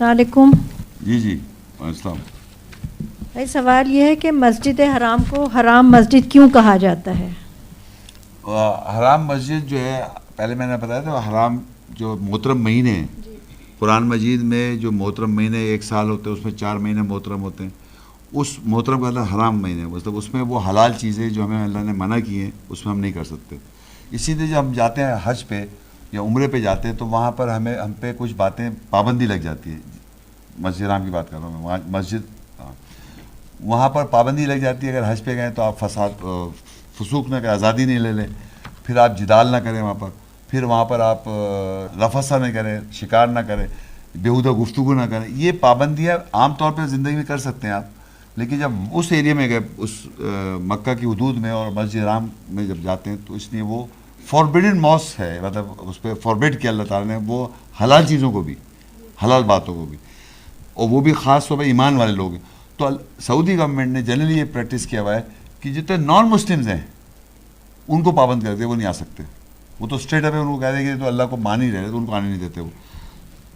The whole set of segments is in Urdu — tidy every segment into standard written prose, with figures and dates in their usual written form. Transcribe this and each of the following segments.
السلام علیکم. جی السلام. بھائی سوال یہ ہے کہ مسجد حرام کو حرام مسجد کیوں کہا جاتا ہے؟ حرام مسجد جو ہے، پہلے میں نے بتایا تھا، حرام جو محترم مہینے ہیں، قرآن مجید میں جو محترم مہینے 1 سال ہوتے ہیں، اس میں 4 مہینے محترم ہوتے ہیں. اس محترم کا مطلب حرام مہینے، مطلب اس میں وہ حلال چیزیں جو ہمیں اللہ نے منع کی ہیں اس میں ہم نہیں کر سکتے. اسی لیے جب ہم جاتے ہیں حج پہ یا عمرے پہ جاتے ہیں تو وہاں پر ہم پہ کچھ باتیں پابندی لگ جاتی ہے. مسجد حرام کی بات کر رہا ہوں میں، وہاں مسجد، وہاں پر پابندی لگ جاتی ہے. اگر حج پہ گئے تو آپ فسوق نہ کریں، آزادی نہیں لے لیں، پھر آپ جدال نہ کریں وہاں پر، پھر وہاں پر آپ رفثہ نہ کریں، شکار نہ کریں، بیہودہ گفتگو نہ کریں. یہ پابندیاں عام طور پہ زندگی میں کر سکتے ہیں آپ، لیکن جب اس ایریا میں گئے، اس مکہ کی حدود میں اور مسجد حرام میں جب جاتے ہیں تو اس لیے وہ فوربیڈن موس ہے، مطلب اس پہ فوربیڈ کیا اللہ تعالیٰ نے، وہ حلال چیزوں کو بھی، حلال باتوں کو بھی، اور وہ بھی خاص طور پہ ایمان والے لوگ ہیں. تو سعودی گورنمنٹ نے جنرلی یہ پریکٹس کیا ہوا ہے کہ جتنے نان مسلمز ہیں ان کو پابند کر دے، وہ نہیں آ سکتے. وہ تو اسٹریٹ اپ ہے، ان کو کہہ دیں کہ تو اللہ کو مان ہی رہے تو ان کو آنے نہیں دیتے وہ.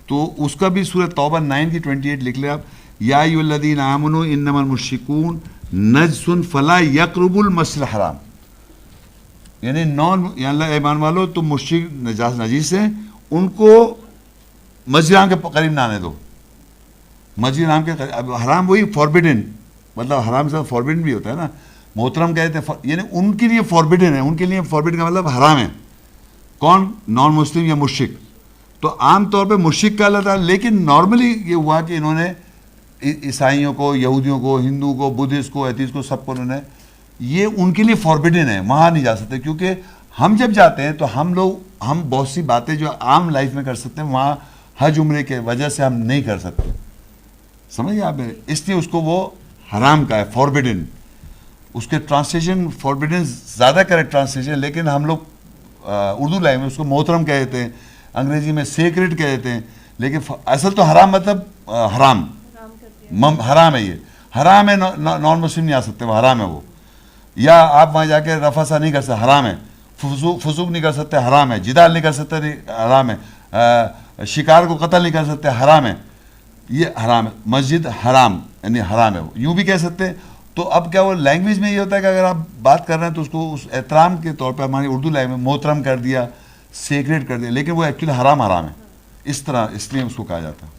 تو اس کا بھی سورہ توبہ 9 کی 28 لکھ لیں آپ، یا ایھا الذین آمنوا انما المشرکون نجس فلا یقربوا المسجد الحرام. یعنی اللہ ایمان والو، تم مشرک نجیس ہیں، ان کو مسجد حرام کے قریب نہ آنے دو. مسجد حرام کے قریب، حرام وہی فوربیڈن، مطلب حرام سے فوربیڈن بھی ہوتا ہے نا. محترم کہتے ہیں یعنی ان کے لیے فوربیڈن ہے، ان کے لیے فوربیڈن کا مطلب حرام ہے. کون؟ نان مسلم یا مشرک. تو عام طور پہ مشرک کا اللہ تعالیٰ، لیکن نارملی یہ ہوا کہ انہوں نے عیسائیوں کو، یہودیوں کو، ہندو کو، بدھسٹ کو، ایتھیسٹ کو، سب کو انہوں نے، یہ ان کے لیے فوربیڈن ہے، وہاں نہیں جا سکتے. کیونکہ ہم جب جاتے ہیں تو ہم بہت سی باتیں جو عام لائف میں کر سکتے ہیں، وہاں حج عمرے کے وجہ سے ہم نہیں کر سکتے. سمجھے آپ؟ اس لیے اس کو وہ حرام کا ہے، فوربیڈن. اس کے ٹرانسلیشن فوربیڈن زیادہ کریکٹ ٹرانسلیشن، لیکن ہم لوگ اردو لینگویج میں اس کو محترم کہتے ہیں، انگریزی میں سیکرڈ کہتے ہیں، لیکن اصل تو حرام مطلب حرام ہے. یہ حرام ہے، نان مسلم نہیں آ سکتے، وہ حرام ہے. وہ یا آپ وہاں جا کے رفثہ نہیں کر سکتے، حرام ہے. فسوق نہیں کر سکتے، حرام ہے. جدال نہیں کر سکتے، حرام ہے. شکار کو قتل نہیں کر سکتے، حرام ہے. یہ حرام ہے. مسجد حرام یعنی حرام ہے، وہ یوں بھی کہہ سکتے ہیں. تو اب کیا وہ لینگویج میں یہ ہوتا ہے کہ اگر آپ بات کر رہے ہیں تو اس کو اس احترام کے طور پہ ہماری اردو لینگویج میں محترم کر دیا، سیکریٹ کر دیا، لیکن وہ ایکچولی حرام ہے. اس طرح، اس لیے اس کو کہا جاتا ہے.